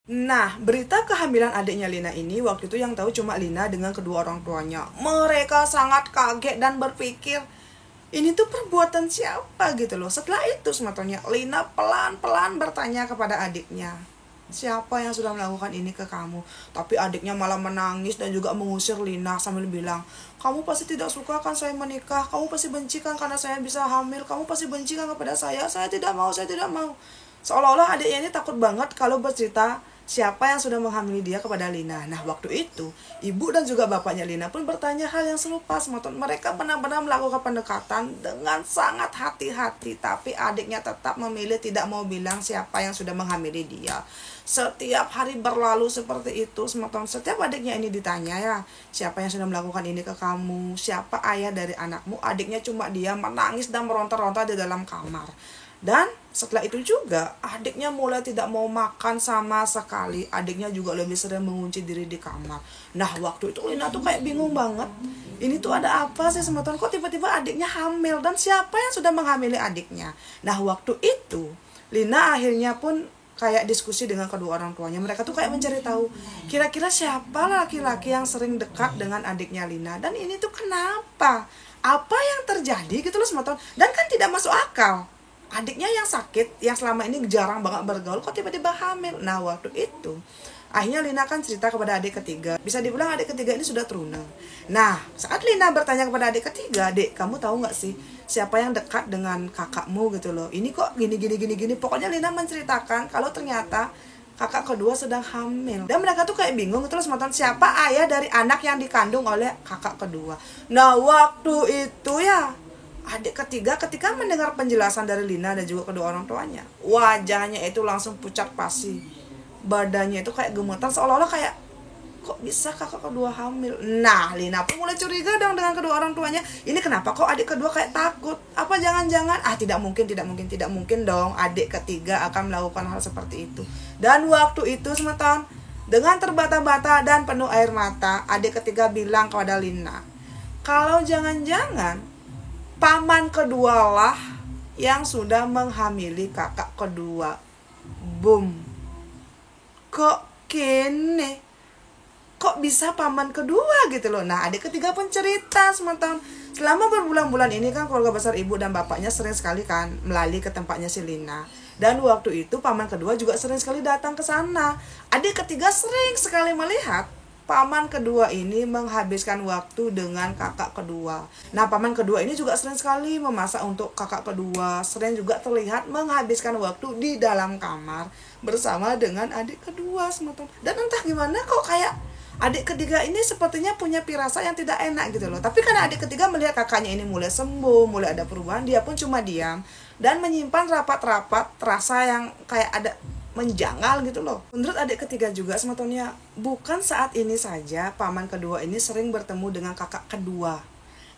Nah, berita kehamilan adiknya Lina ini waktu itu yang tahu cuma Lina dengan kedua orang tuanya. Mereka sangat kaget dan berpikir, ini tuh perbuatan siapa gitu loh. Setelah itu sebetulnya Lina pelan-pelan bertanya kepada adiknya, siapa yang sudah melakukan ini ke kamu? Tapi adiknya malah menangis dan juga mengusir Lina sambil bilang, kamu pasti tidak suka kan saya menikah, kamu pasti benci kan karena saya bisa hamil, kamu pasti benci kan kepada saya tidak mau, saya tidak mau. Seolah-olah adiknya ini takut banget kalau bercerita siapa yang sudah menghamili dia kepada Lina. Nah, waktu itu ibu dan juga bapaknya Lina pun bertanya hal yang serupa. Mereka benar-benar melakukan pendekatan dengan sangat hati-hati, tapi adiknya tetap memilih tidak mau bilang siapa yang sudah menghamili dia. Setiap hari berlalu seperti itu, setiap adiknya ini ditanya, ya, siapa yang sudah melakukan ini ke kamu, siapa ayah dari anakmu, adiknya cuma diam, menangis dan meronta-ronta di dalam kamar. Dan setelah itu juga adiknya mulai tidak mau makan sama sekali. Adiknya juga lebih sering mengunci diri di kamar. Nah, waktu itu Lina tuh kayak bingung banget. Ini tuh ada apa sih sebetulnya, kok tiba-tiba adiknya hamil, dan siapa yang sudah menghamili adiknya. Nah, waktu itu Lina akhirnya pun kayak diskusi dengan kedua orang tuanya. Mereka tuh kayak mencari tahu kira-kira siapa laki-laki yang sering dekat dengan adiknya Lina, dan ini tuh kenapa, apa yang terjadi gitu loh sebetulnya. Dan kan tidak masuk akal, adiknya yang sakit, yang selama ini jarang banget bergaul, kok tiba-tiba hamil. Nah, waktu itu akhirnya Lina kan cerita kepada adik ketiga. Bisa dibilang adik ketiga ini sudah teruna. Nah, saat Lina bertanya kepada adik ketiga, "Dek, kamu tahu nggak sih siapa yang dekat dengan kakakmu gitu loh? Ini kok gini. Pokoknya Lina menceritakan kalau ternyata kakak kedua sedang hamil. Dan mereka tuh kayak bingung terus sematan siapa ayah dari anak yang dikandung oleh kakak kedua. Nah, waktu itu ya adik ketiga ketika mendengar penjelasan dari Lina dan juga kedua orang tuanya, wajahnya itu langsung pucat pasi. Badannya itu kayak gemetar, seolah-olah kayak, kok bisa kakak kedua hamil? Nah, Lina pun mulai curiga dong dengan kedua orang tuanya. Ini kenapa kok adik kedua kayak takut? Apa jangan-jangan, tidak mungkin dong adik ketiga akan melakukan hal seperti itu. Dan waktu itu semeton, dengan terbata-bata dan penuh air mata, adik ketiga bilang kepada Lina, kalau jangan-jangan paman kedua lah yang sudah menghamili kakak kedua. Boom. Kok kene? Kok bisa paman kedua gitu loh. Nah, adik ketiga pun cerita semata selama berbulan-bulan ini kan keluarga besar ibu dan bapaknya sering sekali kan melalui ke tempatnya si Lina. Dan waktu itu paman kedua juga sering sekali datang ke sana. Adik ketiga sering sekali melihat paman kedua ini menghabiskan waktu dengan kakak kedua. Nah, paman kedua ini juga sering sekali memasak untuk kakak kedua. Sering juga terlihat menghabiskan waktu di dalam kamar bersama dengan adik kedua. Dan entah gimana kok kayak adik ketiga ini sepertinya punya firasat yang tidak enak gitu loh. Tapi karena adik ketiga melihat kakaknya ini mulai sembuh, mulai ada perubahan, dia pun cuma diam dan menyimpan rapat-rapat rasa yang kayak ada menjanggal gitu loh. Menurut adik ketiga juga sebetulnya bukan saat ini saja paman kedua ini sering bertemu dengan kakak kedua,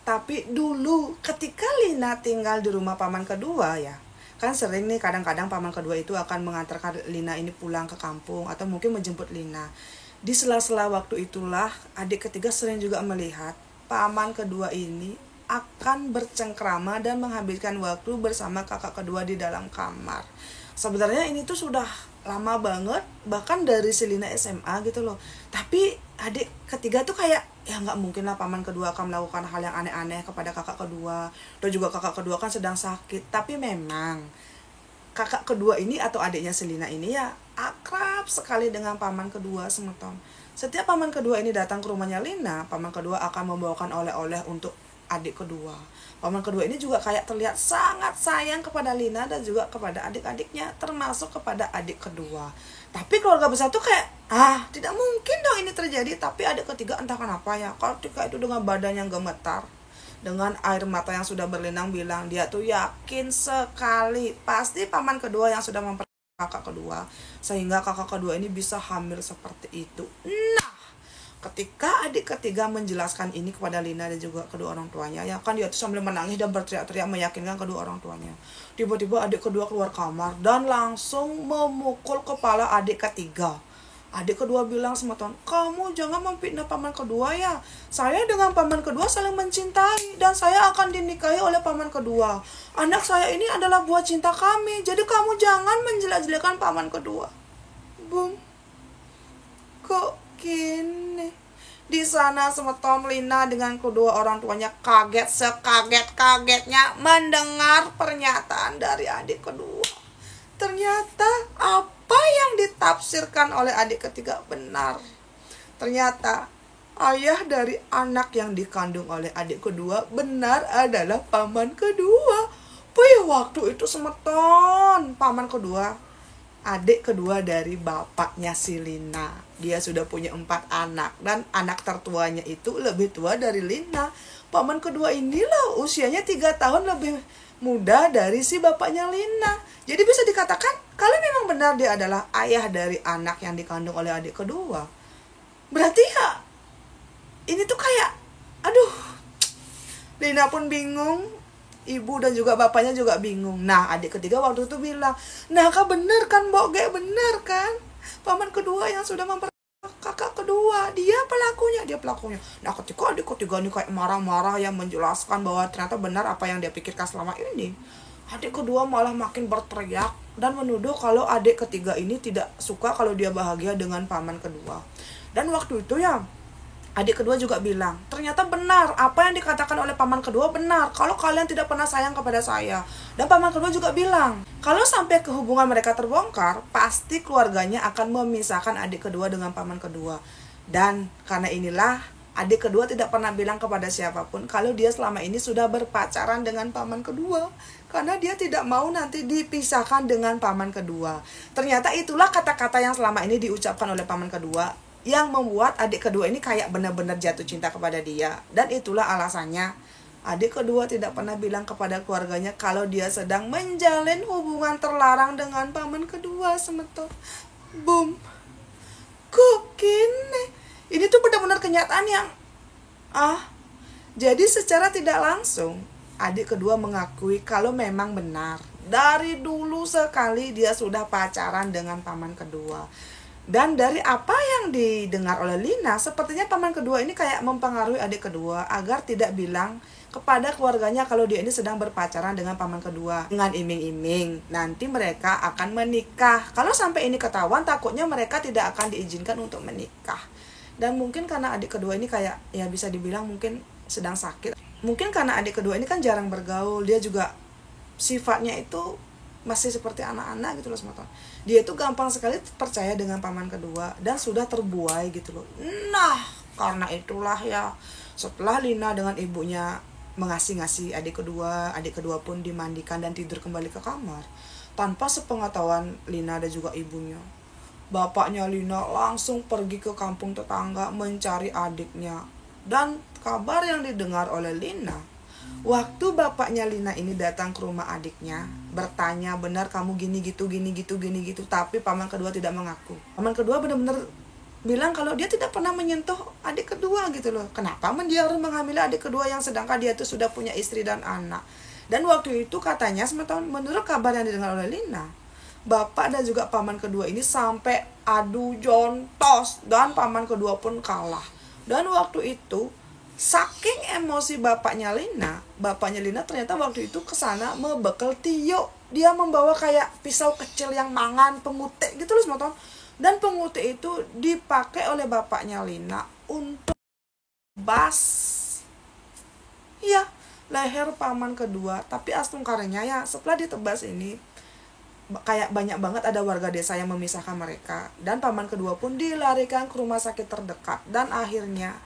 tapi dulu ketika Lina tinggal di rumah paman kedua ya, kan sering nih kadang-kadang paman kedua itu akan mengantarkan Lina ini pulang ke kampung atau mungkin menjemput Lina. Di sela-sela waktu itulah adik ketiga sering juga melihat paman kedua ini akan bercengkrama dan menghabiskan waktu bersama kakak kedua di dalam kamar. Sebenarnya ini tuh sudah lama banget, bahkan dari Selina SMA gitu loh. Tapi adik ketiga tuh kayak, ya nggak mungkin lah paman kedua akan melakukan hal yang aneh-aneh kepada kakak kedua. Dan juga kakak kedua kan sedang sakit. Tapi memang kakak kedua ini atau adiknya Selina ini ya akrab sekali dengan paman kedua semeton. Setiap paman kedua ini datang ke rumahnya Lina, paman kedua akan membawakan oleh-oleh untuk adik kedua. Paman kedua ini juga kayak terlihat sangat sayang kepada Lina dan juga kepada adik-adiknya, termasuk kepada adik kedua. Tapi keluarga besar tuh kayak, tidak mungkin dong ini terjadi. Tapi adik ketiga entah kenapa ya, ketika itu dengan badan yang gemetar, dengan air mata yang sudah berlinang bilang, dia tuh yakin sekali pasti paman kedua yang sudah memperkosa kakak kedua, sehingga kakak kedua ini bisa hamil seperti itu. Nah, ketika adik ketiga menjelaskan ini kepada Lina dan juga kedua orang tuanya, ya kan dia tuh sambil menangis dan berteriak-teriak meyakinkan kedua orang tuanya. Tiba-tiba adik kedua keluar kamar dan langsung memukul kepala adik ketiga. Adik kedua bilang semeton, kamu jangan memfitnah paman kedua ya. Saya dengan paman kedua saling mencintai dan saya akan dinikahi oleh paman kedua. Anak saya ini adalah buah cinta kami, jadi kamu jangan menjelek-jelekan paman kedua. Boom. Kok gini? Di sana semeton Lina dengan kedua orang tuanya kaget sekaget-kagetnya mendengar pernyataan dari adik kedua. Ternyata apa yang ditafsirkan oleh adik ketiga benar. Ternyata ayah dari anak yang dikandung oleh adik kedua benar adalah paman kedua. Waktu itu semeton paman kedua, adik kedua dari bapaknya si Lina. Dia sudah punya 4 anak dan anak tertuanya itu lebih tua dari Lina. Paman kedua inilah usianya 3 tahun lebih muda dari si bapaknya Lina. Jadi bisa dikatakan kalau memang benar dia adalah ayah dari anak yang dikandung oleh adik kedua, berarti ya ini tuh kayak aduh, Lina pun bingung, ibu dan juga bapaknya juga bingung. Nah, adik ketiga waktu itu bilang, nah kak bener kan Mbok Ge, bener kan? Paman kedua yang sudah kakak kedua, dia pelakunya. Nah, ketika adik ketiga ini kayak marah-marah yang menjelaskan bahwa ternyata benar apa yang dia pikirkan selama ini, adik kedua malah makin berteriak dan menuduh kalau adik ketiga ini tidak suka kalau dia bahagia dengan paman kedua. Dan waktu itu ya, adik kedua juga bilang, ternyata benar, apa yang dikatakan oleh paman kedua benar, kalau kalian tidak pernah sayang kepada saya. Dan paman kedua juga bilang, kalau sampai hubungan mereka terbongkar, pasti keluarganya akan memisahkan adik kedua dengan paman kedua. Dan karena inilah, adik kedua tidak pernah bilang kepada siapapun kalau dia selama ini sudah berpacaran dengan paman kedua. Karena dia tidak mau nanti dipisahkan dengan paman kedua. Ternyata itulah kata-kata yang selama ini diucapkan oleh paman kedua, yang membuat adik kedua ini kayak benar-benar jatuh cinta kepada dia. Dan itulah alasannya adik kedua tidak pernah bilang kepada keluarganya kalau dia sedang menjalin hubungan terlarang dengan paman kedua semeton. Boom. Kok gini? Ini tuh benar-benar kenyataan yang jadi secara tidak langsung adik kedua mengakui kalau memang benar dari dulu sekali dia sudah pacaran dengan paman kedua. Dan dari apa yang didengar oleh Lina, sepertinya paman kedua ini kayak mempengaruhi adik kedua agar tidak bilang kepada keluarganya kalau dia ini sedang berpacaran dengan paman kedua. Dengan iming-iming, nanti mereka akan menikah. Kalau sampai ini ketahuan, takutnya mereka tidak akan diizinkan untuk menikah. Dan mungkin karena adik kedua ini kayak, ya bisa dibilang mungkin sedang sakit. Mungkin karena adik kedua ini kan jarang bergaul, dia juga sifatnya itu masih seperti anak-anak gitu loh semeton. Dia itu gampang sekali percaya dengan paman kedua dan sudah terbuai gitu loh. Nah, karena itulah ya, setelah Lina dengan ibunya mengasih-ngasih adik kedua pun dimandikan dan tidur kembali ke kamar tanpa sepengetahuan Lina dan juga ibunya. Bapaknya Lina langsung pergi ke kampung tetangga mencari adiknya. Dan kabar yang didengar oleh Lina, waktu bapaknya Lina ini datang ke rumah adiknya, bertanya, benar kamu gini gitu, tapi paman kedua tidak mengaku. Paman kedua benar-benar bilang kalau dia tidak pernah menyentuh adik kedua gitu loh. Kenapa dia harus menghamili adik kedua yang sedangkan dia itu sudah punya istri dan anak. Dan waktu itu katanya, menurut kabar yang didengar oleh Lina, bapak dan juga paman kedua ini sampai adu jontos dan paman kedua pun kalah. Dan waktu itu saking emosi bapaknya Lina ternyata waktu itu kesana membekal Tio. Dia membawa kayak pisau kecil yang mangan pengutik gitu loh semeton. Dan pengutik itu dipakai oleh bapaknya Lina untuk bas, ya, leher paman kedua. Tapi astungkaranya ya setelah ditebas ini, kayak banyak banget ada warga desa yang memisahkan mereka. Dan paman kedua pun dilarikan ke rumah sakit terdekat. Dan akhirnya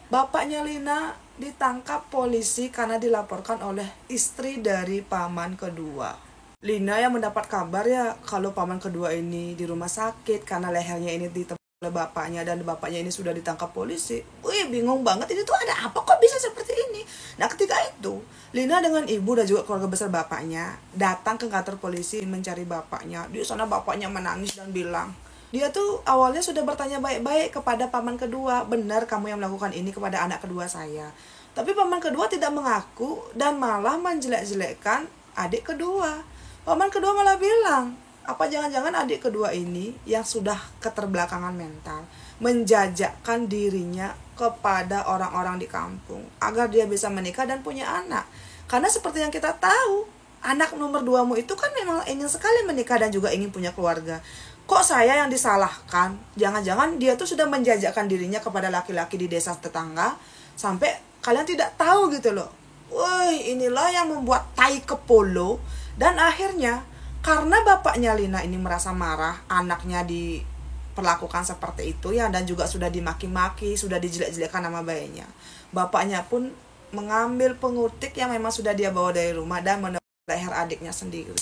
bapaknya Lina ditangkap polisi karena dilaporkan oleh istri dari paman kedua. Lina yang mendapat kabar ya kalau paman kedua ini di rumah sakit karena lehernya ini ditebas oleh bapaknya dan bapaknya ini sudah ditangkap polisi. Bingung banget, ini tuh ada apa kok bisa seperti ini. Nah ketika itu Lina dengan ibu dan juga keluarga besar bapaknya datang ke kantor polisi mencari bapaknya. Di sana bapaknya menangis dan bilang, dia tuh awalnya sudah bertanya baik-baik kepada paman kedua, benar kamu yang melakukan ini kepada anak kedua saya. Tapi paman kedua tidak mengaku dan malah menjelek-jelekkan adik kedua. Paman kedua malah bilang, apa jangan-jangan adik kedua ini yang sudah keterbelakangan mental menjajakkan dirinya kepada orang-orang di kampung agar dia bisa menikah dan punya anak. Karena seperti yang kita tahu, anak nomor 2mu itu kan memang ingin sekali menikah dan juga ingin punya keluarga. Kok saya yang disalahkan? Jangan-jangan dia tuh sudah menjajakkan dirinya kepada laki-laki di desa tetangga sampai kalian tidak tahu gitu loh. Woi, inilah yang membuat tai kepolo. Dan akhirnya karena bapaknya Lina ini merasa marah anaknya diperlakukan seperti itu ya, dan juga sudah dimaki-maki, sudah dijelek-jelekan nama bayinya, bapaknya pun mengambil pengutik yang memang sudah dia bawa dari rumah dan menepuk leher adiknya sendiri.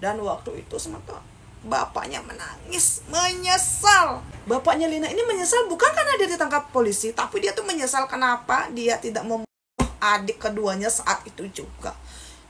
Dan waktu itu sementara bapaknya menangis, menyesal. Bapaknya Lina ini menyesal bukan karena dia ditangkap polisi, tapi dia tuh menyesal kenapa dia tidak membunuh adik keduanya saat itu juga.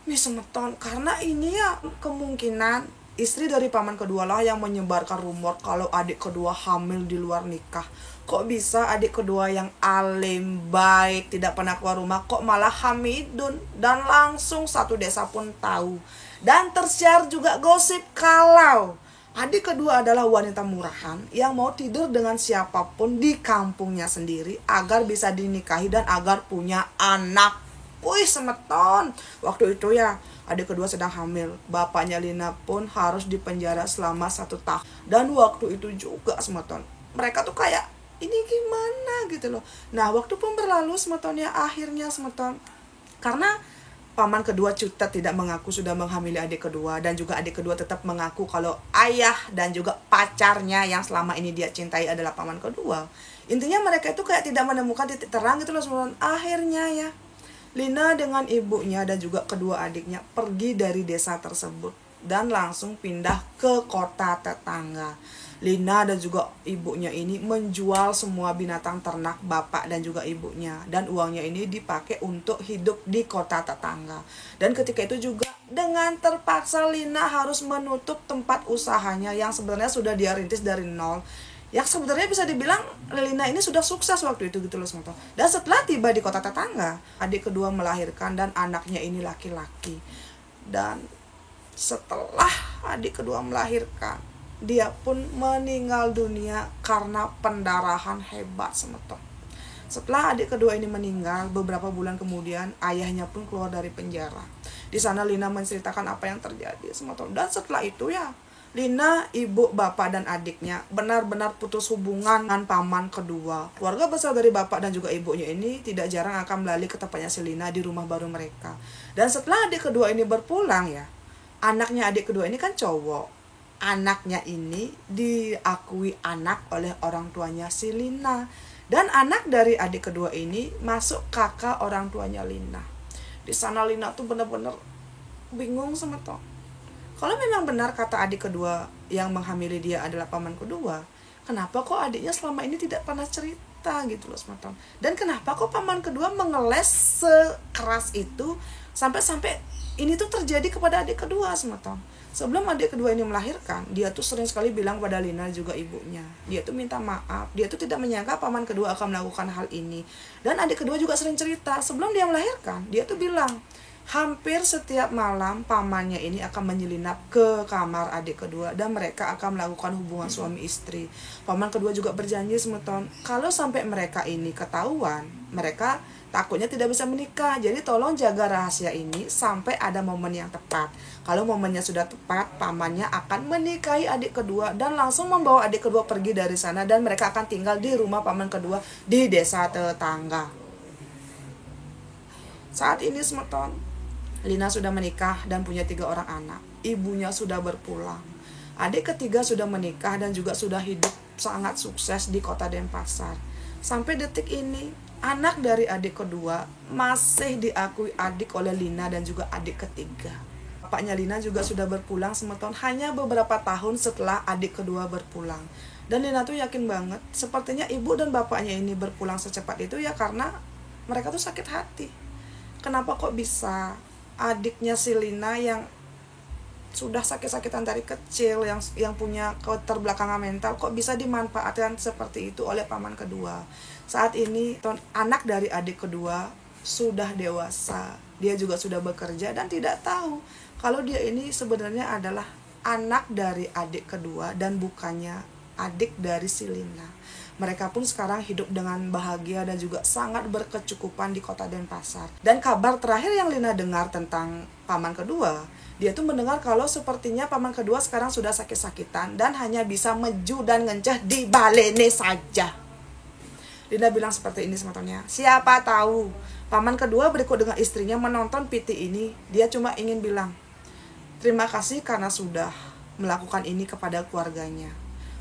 Ini semeton, karena ini ya kemungkinan istri dari paman kedua lah yang menyebarkan rumor kalau adik kedua hamil di luar nikah. Kok bisa adik kedua yang alim, baik, tidak pernah keluar rumah, kok malah hamidun? Dan langsung satu desa pun tahu. Dan tersiar juga gosip kalau adik kedua adalah wanita murahan yang mau tidur dengan siapapun di kampungnya sendiri agar bisa dinikahi dan agar punya anak. Wih semeton, waktu itu ya adik kedua sedang hamil. Bapaknya Lina pun harus dipenjara selama 1 tahun. Dan waktu itu juga semeton, mereka tuh kayak ini gimana gitu loh. Nah waktu pun berlalu semetonnya, akhirnya semeton, karena paman kedua Cutet tidak mengaku sudah menghamili adik kedua, dan juga adik kedua tetap mengaku kalau ayah dan juga pacarnya yang selama ini dia cintai adalah paman kedua. Intinya mereka itu kayak tidak menemukan titik terang gitu loh semeton. Akhirnya ya Lina dengan ibunya dan juga kedua adiknya pergi dari desa tersebut dan langsung pindah ke kota tetangga. Lina dan juga ibunya ini menjual semua binatang ternak bapak dan juga ibunya, dan uangnya ini dipakai untuk hidup di kota tetangga. Dan ketika itu juga dengan terpaksa Lina harus menutup tempat usahanya yang sebenarnya sudah dia rintis dari nol, yang sebenarnya bisa dibilang Lina ini sudah sukses waktu itu gitu loh semuanya. Dan setelah tiba di kota tetangga, adik kedua melahirkan dan anaknya ini laki-laki. Dan setelah adik kedua melahirkan, dia pun meninggal dunia karena pendarahan hebat semeton. Setelah adik kedua ini meninggal, beberapa bulan kemudian ayahnya pun keluar dari penjara. Di sana Lina menceritakan apa yang terjadi semeton. Dan setelah itu ya Lina, ibu, bapak, dan adiknya benar-benar putus hubungan dengan paman kedua. Keluarga besar dari bapak dan juga ibunya ini tidak jarang akan melalui ke tempatnya si Lina di rumah baru mereka. Dan setelah adik kedua ini berpulang ya, anaknya adik kedua ini kan cowok. Anaknya ini diakui anak oleh orang tuanya si Lina. Dan anak dari adik kedua ini masuk kakak orang tuanya Lina. Di sana Lina tuh benar-benar bingung sama toh. Kalau memang benar kata adik kedua yang menghamili dia adalah paman kedua, kenapa kok adiknya selama ini tidak pernah cerita gitu loh semeton. Dan kenapa kok paman kedua mengeles sekeras itu sampai-sampai ini tuh terjadi kepada adik kedua semeton. Sebelum adik kedua ini melahirkan, dia tuh sering sekali bilang pada Lina juga ibunya. Dia tuh minta maaf, dia tuh tidak menyangka paman kedua akan melakukan hal ini. Dan adik kedua juga sering cerita, sebelum dia melahirkan, dia tuh bilang, hampir setiap malam pamannya ini akan menyelinap ke kamar adik kedua dan mereka akan melakukan hubungan suami istri. Paman kedua juga berjanji semeton, kalau sampai mereka ini ketahuan, mereka takutnya tidak bisa menikah. Jadi tolong jaga rahasia ini sampai ada momen yang tepat. Kalau momennya sudah tepat, pamannya akan menikahi adik kedua dan langsung membawa adik kedua pergi dari sana, dan mereka akan tinggal di rumah paman kedua di desa tetangga. Saat ini semeton, Lina sudah menikah dan punya 3 orang anak. Ibunya sudah berpulang. Adik ketiga sudah menikah dan juga sudah hidup sangat sukses di kota Denpasar. Sampai detik ini, anak dari adik kedua masih diakui adik oleh Lina dan juga adik ketiga. Bapaknya Lina juga sudah berpulang semeton hanya beberapa tahun setelah adik kedua berpulang. Dan Lina tuh yakin banget, sepertinya ibu dan bapaknya ini berpulang secepat itu ya karena mereka tuh sakit hati. Kenapa kok bisa adiknya si Lina yang sudah sakit-sakitan dari kecil, yang punya keterbelakangan mental, kok bisa dimanfaatkan seperti itu oleh paman kedua. Saat ini anak dari adik kedua sudah dewasa, dia juga sudah bekerja dan tidak tahu kalau dia ini sebenarnya adalah anak dari adik kedua dan bukannya adik dari si Lina. Mereka pun sekarang hidup dengan bahagia dan juga sangat berkecukupan di kota Denpasar. Dan kabar terakhir yang Lina dengar tentang paman kedua, dia tuh mendengar kalau sepertinya paman kedua sekarang sudah sakit-sakitan dan hanya bisa meju dan ngenceh di balene saja. Lina bilang seperti ini sebetulnya, siapa tahu paman kedua berikut dengan istrinya menonton PT ini, dia cuma ingin bilang, terima kasih karena sudah melakukan ini kepada keluarganya.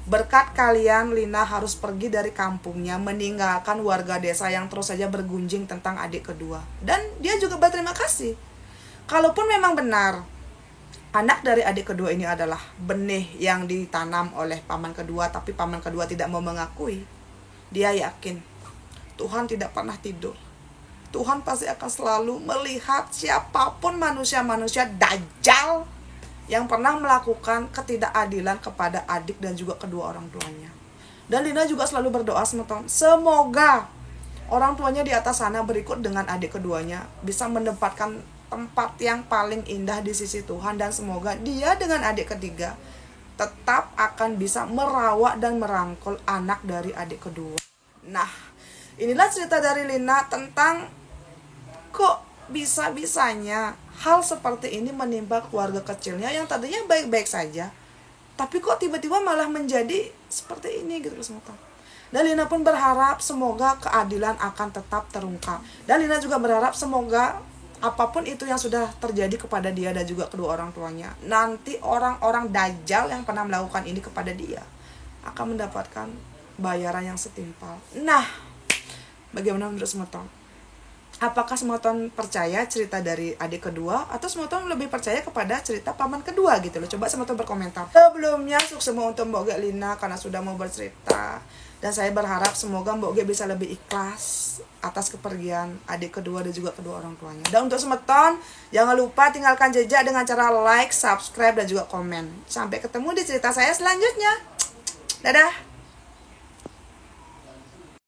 Berkat kalian, Lina harus pergi dari kampungnya, meninggalkan warga desa yang terus saja bergunjing tentang adik kedua. Dan dia juga berterima kasih. Kalaupun memang benar, anak dari adik kedua ini adalah benih yang ditanam oleh paman kedua, tapi paman kedua tidak mau mengakui. Dia yakin Tuhan tidak pernah tidur. Tuhan pasti akan selalu melihat siapapun manusia-manusia dajjal yang pernah melakukan ketidakadilan kepada adik dan juga kedua orang tuanya. Dan Lina juga selalu berdoa semoga orang tuanya di atas sana berikut dengan adik keduanya bisa menempatkan tempat yang paling indah di sisi Tuhan, dan semoga dia dengan adik ketiga tetap akan bisa merawat dan merangkul anak dari adik kedua. Nah, inilah cerita dari Lina tentang kok bisa-bisanya hal seperti ini menimpa keluarga kecilnya yang tadinya baik-baik saja, tapi kok tiba-tiba malah menjadi seperti ini gitu semua. Dan Lina pun berharap semoga keadilan akan tetap terungkap. Dan Lina juga berharap semoga apapun itu yang sudah terjadi kepada dia dan juga kedua orang tuanya, nanti orang-orang dajjal yang pernah melakukan ini kepada dia akan mendapatkan bayaran yang setimpal. Nah, bagaimana menurut Semeton? Apakah Semeton percaya cerita dari adik kedua, atau Semeton lebih percaya kepada cerita paman kedua gitu loh? Coba Semeton berkomentar. Sebelumnya sukses semua untuk Mbok Ge Lina karena sudah mau bercerita, dan saya berharap semoga Mbok Ge bisa lebih ikhlas atas kepergian adik kedua dan juga kedua orang tuanya. Dan untuk Semeton, jangan lupa tinggalkan jejak dengan cara like, subscribe, dan juga komen. Sampai ketemu di cerita saya selanjutnya. Dadah.